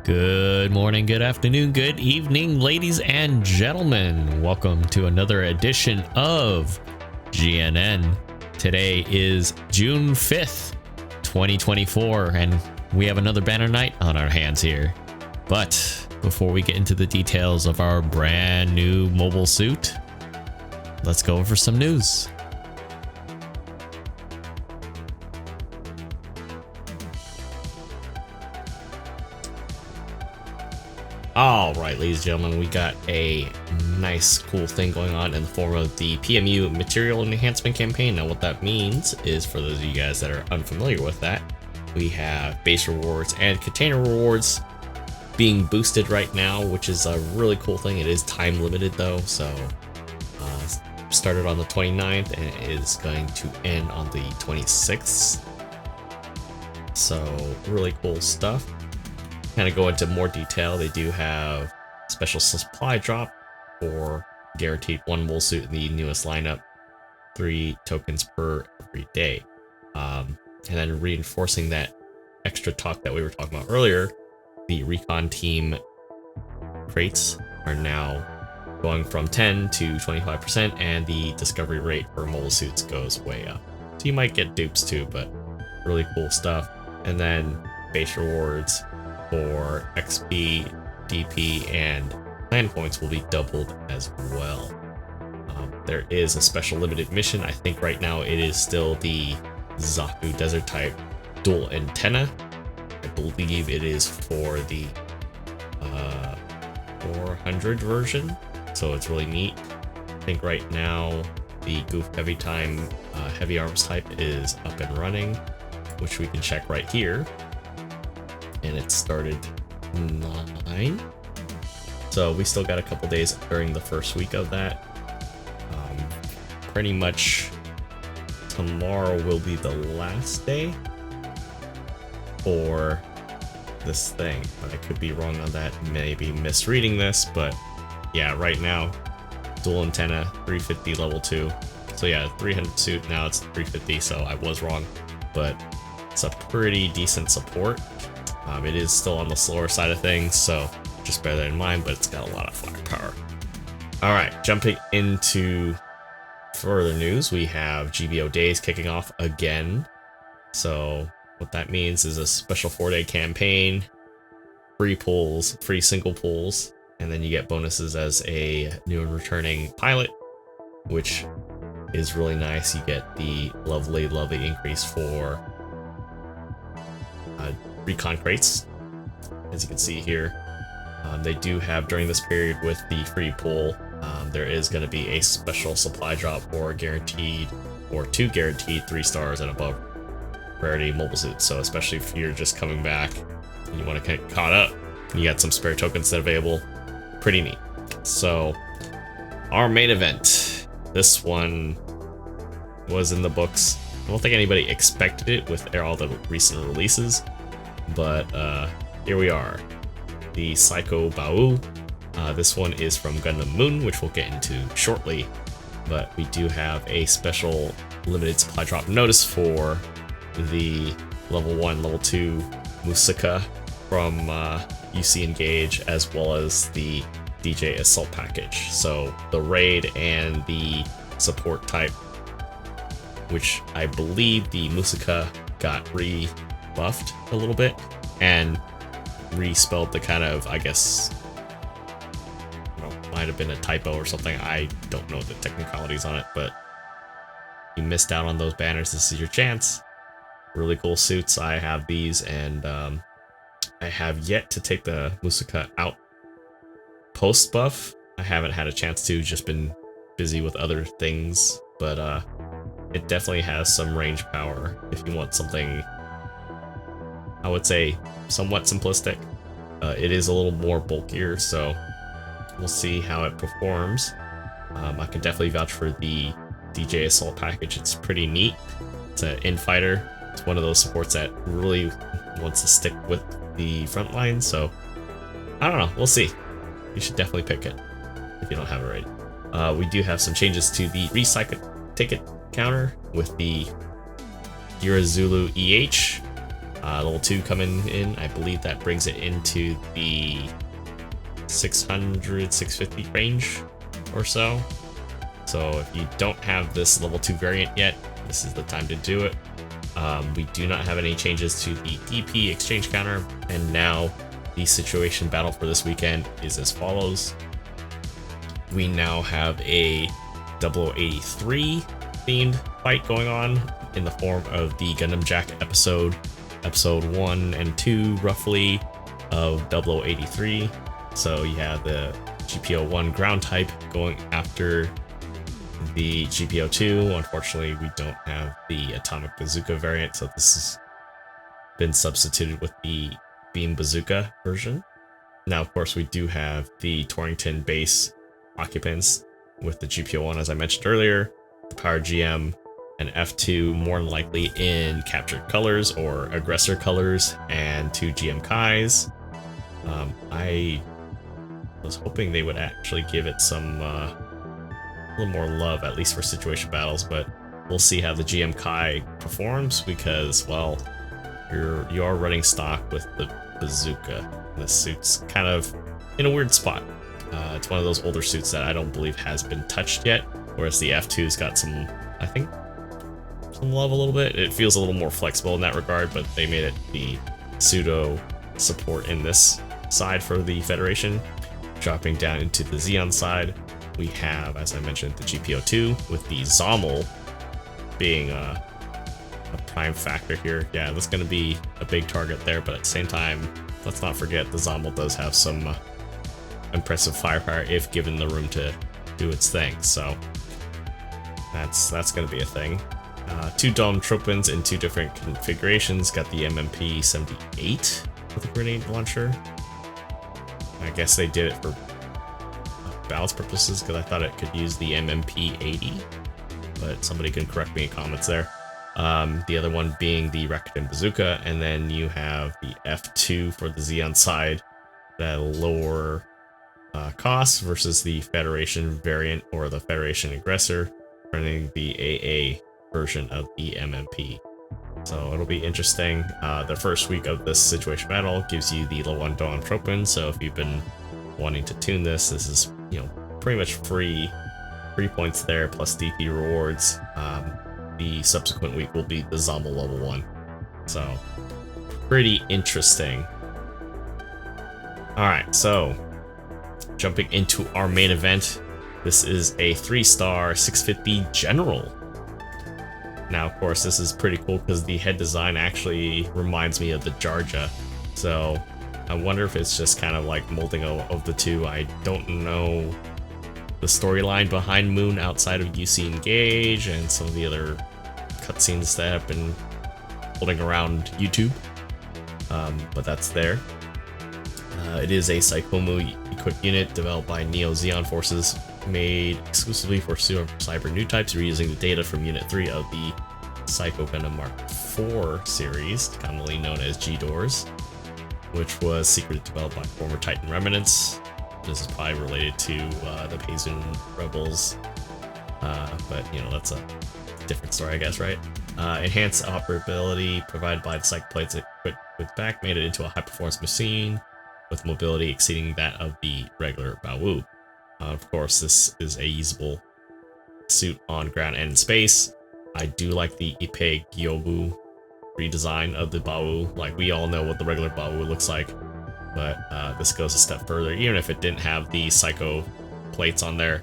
Good morning, good afternoon, good evening, ladies and gentlemen. Welcome to another edition of GNN. Today is June 5th, 2024, and we have another banner night on our hands here. But before we get into the details of our brand new mobile suit, let's go over some news. All right, ladies and gentlemen, we got a nice, cool thing going on in the form of the PMU Material Enhancement Campaign. Now, what that means is, for those of you guys that are unfamiliar with that, we have base rewards and container rewards being boosted right now, which is a really cool thing. It is time limited though, so started on the 29th and it is going to end on the 26th. So really cool stuff. Kind of go into more detail. They do have special supply drop for guaranteed one wool suit in the newest lineup, 3 tokens per every day. And then reinforcing that extra talk that we were talking about earlier, the recon team crates are now going from 10 to 25%, and the discovery rate for mobile suits goes way up. So you might get dupes too, but really cool stuff. And then base rewards for XP, DP, and clan points will be doubled as well. There is a special limited mission. I think right now it is still the Zaku Desert type dual antenna. I believe it is for the 400 version, so it's really neat. I think right now the Goof Heavy Time heavy arms type is up and running, which we can check right here. And it started 9, so we still got a couple days during the first week of that. Pretty much tomorrow will be the last day for this thing, but I could be wrong on that, maybe misreading this, but yeah, right now dual antenna 350 level 2, so yeah, 300 suit, now it's 350, so I was wrong, but it's a pretty decent support. It is still on the slower side of things, so just bear that in mind, but it's got a lot of firepower. All right, jumping into further news, we have GBO days kicking off again. So what that means is a special 4-day campaign, free pulls, free single pulls, and then you get bonuses as a new and returning pilot, which is really nice. You get the lovely increase for recon crates, as you can see here. They do have, during this period with the free pull, there is going to be a special supply drop for guaranteed, or 2 guaranteed 3 stars and above rarity mobile suits. So especially if you're just coming back and you want to get caught up, you got some spare tokens that are available. Pretty neat. So our main event, this one was in the books. I don't think anybody expected it with all the recent releases, but here we are, the Psycho Bawoo. This one is from Gundam Moon, which we'll get into shortly, but we do have a special limited supply drop notice for the level 1, level 2 Musaka from UC Engage, as well as the DJ Assault package. So the raid and the support type, which I believe the Musaka got rebuffed a little bit and respelled the kind of, I guess, might have been a typo or something. I don't know the technicalities on it, but you missed out on those banners. This is your chance. Really cool suits. I have these, and I have yet to take the Musaka out post buff. I haven't had a chance to, just been busy with other things, but it definitely has some range power if you want something, I would say, somewhat simplistic. It is a little more bulkier, so we'll see how it performs. I can definitely vouch for the DJ Assault package. It's pretty neat. It's an infighter. It's one of those supports that really wants to stick with the front line, so I don't know. We'll see. You should definitely pick it if you don't have it already. We do have some changes to the recycle ticket counter with the Yurazulu EH. Level 2 coming in, I believe that brings it into the 600, 650 range or so. So if you don't have this level 2 variant yet, this is the time to do it. We do not have any changes to the DP exchange counter, and now the situation battle for this weekend is as follows. We now have a 0083 themed fight going on in the form of the Gundam Jack episode 1 and 2 roughly of 0083. So you have the GBO1 ground type going after the GBO2. Unfortunately, we don't have the atomic bazooka variant, so this has been substituted with the beam bazooka version. Now, of course, we do have the Torrington base occupants with the GBO1, as I mentioned earlier, the Power GM and F2 more than likely in captured colors or aggressor colors, and 2 GM Kais. I was hoping they would actually give it some a little more love, at least for situation battles, but we'll see how the GM Kai performs, because, well, you are running stock with the bazooka. This suit's kind of in a weird spot. It's one of those older suits that I don't believe has been touched yet, whereas the F2's got some, I think, some love a little bit. It feels a little more flexible in that regard, but they made it the pseudo support in this side for the Federation. Dropping down into the Zeon side, we have, as I mentioned, the GBO2 with the Zommel being a prime factor here. Yeah, that's going to be a big target there, but at the same time, let's not forget the Zommel does have some impressive firepower if given the room to do its thing. So that's going to be a thing. 2 Dome Tropins in 2 different configurations. Got the MMP-78 with a grenade launcher. I guess they did it for balance purposes, because I thought it could use the MMP-80, but somebody can correct me in comments there. The other one being the Rakuten Bazooka, and then you have the F2 for the Zeon side, that lower cost versus the Federation variant or the Federation aggressor, running the AA version of the MMP. So it'll be interesting. The first week of this situation battle gives you the level 1 Dawn Tropin, so if you've been wanting to tune this is, you know, pretty much free points there, plus DP rewards. The subsequent week will be the Zommel level 1. So pretty interesting. Alright, so jumping into our main event, this is a 3-star 650 General. Now, of course, this is pretty cool because the head design actually reminds me of the Jarja. So I wonder if it's just kind of like molding of the two. I don't know the storyline behind Moon outside of UC Engage and some of the other cutscenes that have been floating around YouTube. But that's there. It is a Psychomu equipped unit developed by Neo Zeon Forces, made exclusively for cyber new types, reusing the data from Unit 3 of the Psycho Gundam Mark IV series, commonly known as G-Doors, which was secretly developed by former Titan remnants. This is probably related to the Pazun Rebels, but you know, that's a different story, I guess, right? Enhanced operability provided by the Psycho plates equipped with back made it into a high-performance machine with mobility exceeding that of the regular Bawoo. Of course, this is a usable suit on ground and in space. I do like the Ippei Gyobu redesign of the Bawoo. Like, we all know what the regular Bawoo looks like, but this goes a step further. Even if it didn't have the Psycho plates on there,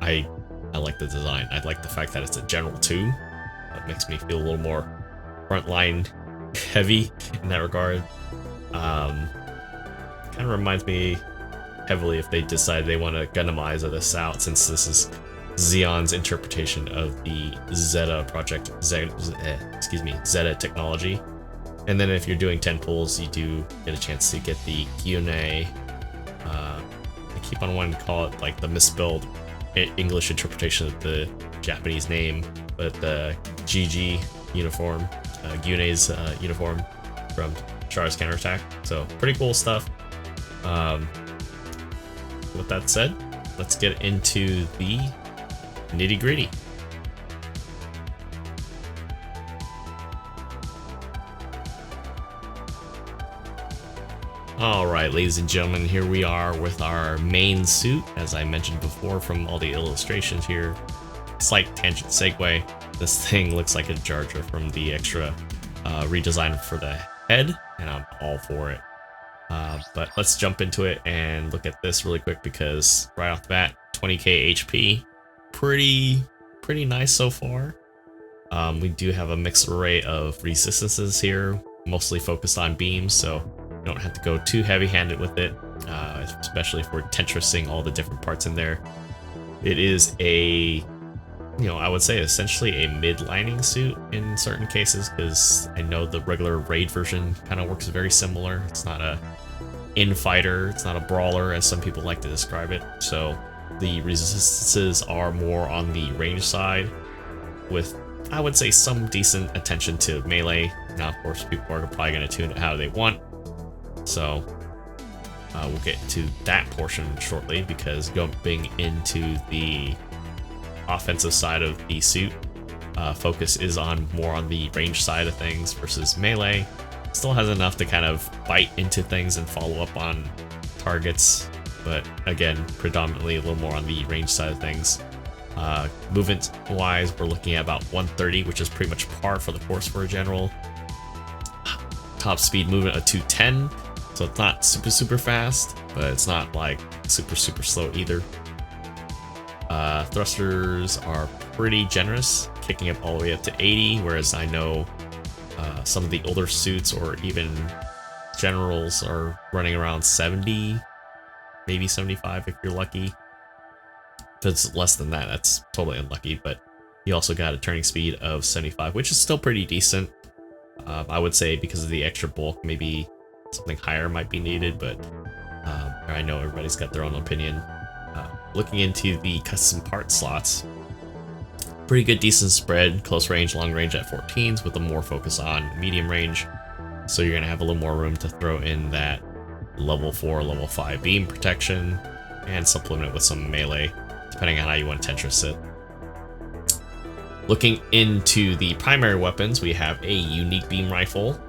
I like the design. I like the fact that it's a General 2. That makes me feel a little more frontline heavy in that regard. Kind of reminds me heavily if they decide they want to Gundamize this out, since this is Zeon's interpretation of the Zeta project, Zeta technology. And then if you're doing 10 pulls, you do get a chance to get the Gyune. I keep on wanting to call it like the misspelled English interpretation of the Japanese name, but the GG uniform, Gyune's uniform from Char's Counterattack. So pretty cool stuff. With that said, let's get into the nitty-gritty. Alright, ladies and gentlemen, here we are with our main suit, as I mentioned before from all the illustrations here. Slight tangent segue. This thing looks like a Jar Jar from the extra redesign for the head, and I'm all for it. But let's jump into it and look at this really quick, because right off the bat, 20k HP. Pretty nice so far. We do have a mixed array of resistances here, mostly focused on beams, so you don't have to go too heavy-handed with it, especially if we're Tetrising all the different parts in there. It is a, I would say essentially a mid-lining suit in certain cases, because I know the regular raid version kind of works very similar. It's not a in-fighter, it's not a brawler, as some people like to describe it, so the resistances are more on the range side, with, I would say, some decent attention to melee. Now, of course, people are probably going to tune it how they want, so we'll get to that portion shortly, because jumping into the offensive side of the suit, focus is on more on the range side of things versus melee. Still has enough to kind of bite into things and follow up on targets, but again, predominantly a little more on the range side of things. Movement wise, we're looking at about 130, which is pretty much par for the course for a general. Top speed movement of 210, so it's not super fast, but it's not like super slow either. Thrusters are pretty generous, kicking up all the way up to 80, whereas I know some of the older suits or even generals are running around 70, maybe 75 if you're lucky. If it's less than that, that's totally unlucky, but you also got a turning speed of 75, which is still pretty decent. I would say because of the extra bulk, maybe something higher might be needed, but I know everybody's got their own opinion. Looking into the custom part slots, pretty good, decent spread, close range, long range at 14s with a more focus on medium range. So you're gonna have a little more room to throw in that level 4, level 5 beam protection and supplement it with some melee, depending on how you want to Tetris it. Looking into the primary weapons, we have a unique beam rifle,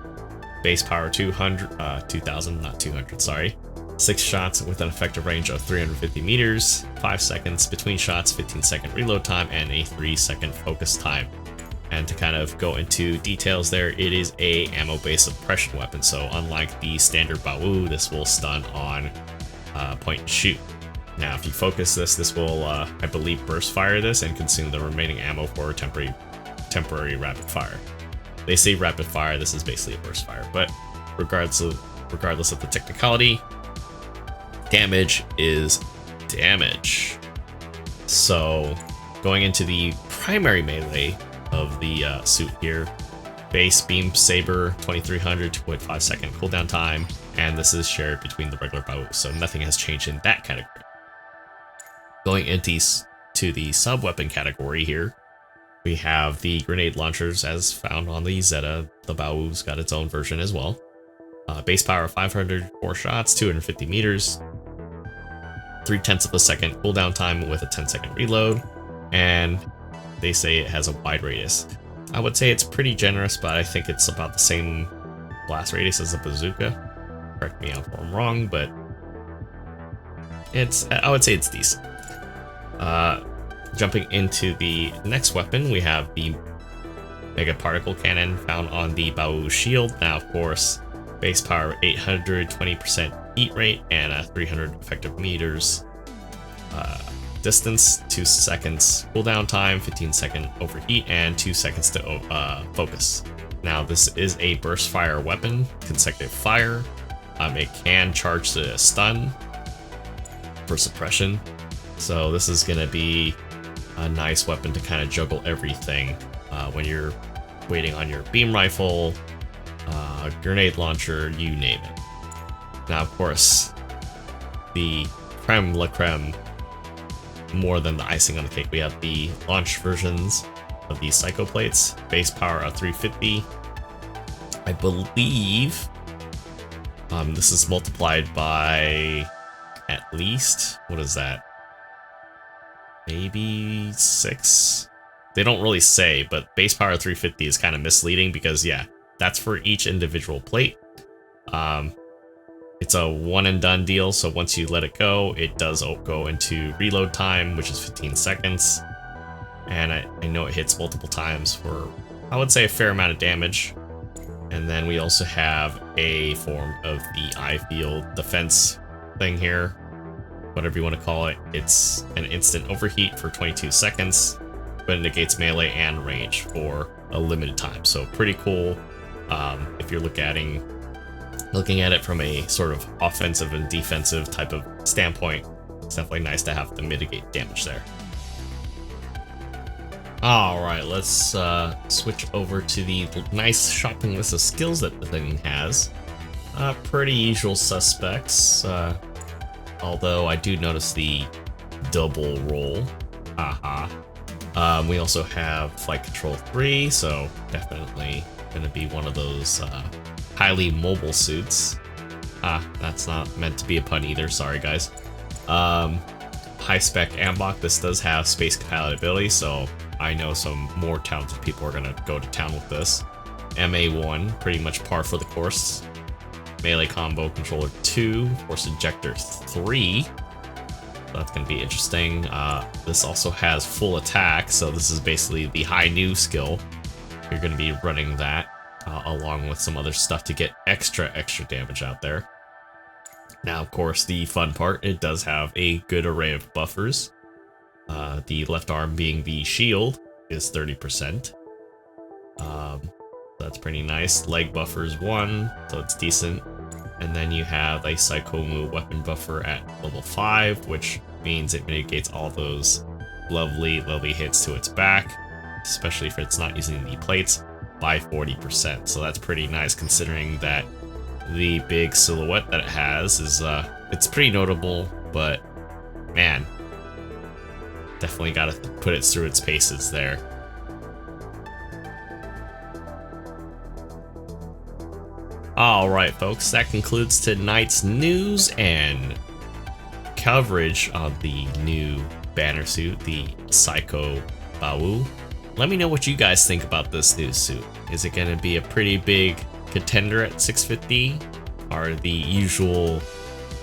base power 2000, not 200, sorry. 6 shots with an effective range of 350 meters, 5 seconds between shots, 15-second reload time, and a 3-second focus time. And to kind of go into details there, it is a ammo-based suppression weapon, so unlike the standard Bawoo, this will stun on point and shoot. Now, if you focus this will, I believe, burst fire this and consume the remaining ammo for temporary rapid fire. They say rapid fire, this is basically a burst fire, but regardless of the technicality, damage is damage. So, going into the primary melee of the suit here, base beam saber 2300, 2.5 second cooldown time, and this is shared between the regular Bawoo, so nothing has changed in that category. Going into the sub-weapon category here, we have the grenade launchers as found on the Zeta. The Bawoo's got its own version as well. Base power of 500, 4 shots, 250 meters, 0.3 of a second cooldown time with a 10-second reload, and they say it has a wide radius. I would say it's pretty generous, but I think it's about the same blast radius as a bazooka. Correct me if I'm wrong, but I would say it's decent. Jumping into the next weapon, we have the Mega Particle Cannon found on the Bawoo shield. Now, of course, base power 800, 20% heat rate, and a 300 effective meters. Distance, 2 seconds cooldown time, 15-second overheat, and 2 seconds to focus. Now, this is a burst fire weapon, consecutive fire. It can charge the stun for suppression. So this is going to be a nice weapon to kind of juggle everything when you're waiting on your beam rifle, grenade launcher, you name it. Now, of course, the creme la creme, more than the icing on the cake, we have the launch versions of these Psycho plates. Base power of 350. I believe this is multiplied by at least, what is that? Maybe 6? They don't really say, but base power 350 is kind of misleading because, yeah, that's for each individual plate. It's a one and done deal, so once you let it go, it does go into reload time, which is 15 seconds. And I know it hits multiple times for, I would say, a fair amount of damage. And then we also have a form of the eye field defense thing here, whatever you want to call it. It's an instant overheat for 22 seconds, but it negates melee and range for a limited time. So pretty cool. If you're looking at it from a sort of offensive and defensive type of standpoint, it's definitely nice to have to mitigate damage there. Alright, let's switch over to the nice shopping list of skills that the thing has. Pretty usual suspects, although I do notice the double roll. Haha. We also have Flight Control 3, so definitely gonna be one of those highly mobile suits. That's not meant to be a pun either, sorry guys. High spec Ambok, this does have space compatibility, so I know some more talented people are gonna go to town with this. MA1, pretty much par for the course. Melee Combo Controller 2, Force Ejector 3. So that's gonna be interesting. This also has full attack, so this is basically the high new skill. You're gonna be running that along with some other stuff to get extra damage out there. Now, of course, the fun part, it does have a good array of buffers. The left arm being the shield is 30%. That's pretty nice. Leg buffers 1, so it's decent. And then you have a Psycho Bawoo weapon buffer at level 5, which means it mitigates all those lovely hits to its back, especially if it's not using the plates, by 40%. So that's pretty nice considering that the big silhouette that it has is it's pretty notable, but man, definitely gotta put it through its paces there. Alright folks, that concludes tonight's news and coverage of the new banner suit, the Psycho Bawoo. Let me know what you guys think about this new suit. Is it going to be a pretty big contender at 650? Are the usual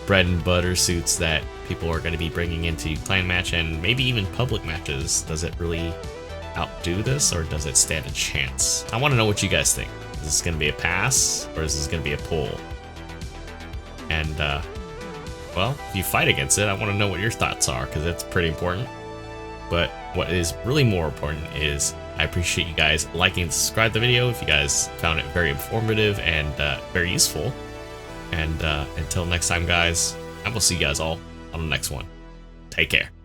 bread and butter suits that people are going to be bringing into clan match and maybe even public matches, does it really outdo this, or does it stand a chance? I want to know what you guys think. Is this going to be a pass, or is this going to be a pull? And, well, if you fight against it, I want to know what your thoughts are, because that's pretty important. But what is really more important is I appreciate you guys liking and subscribe to the video if you guys found it very informative and very useful. And until next time, guys, I will see you guys all on the next one. Take care.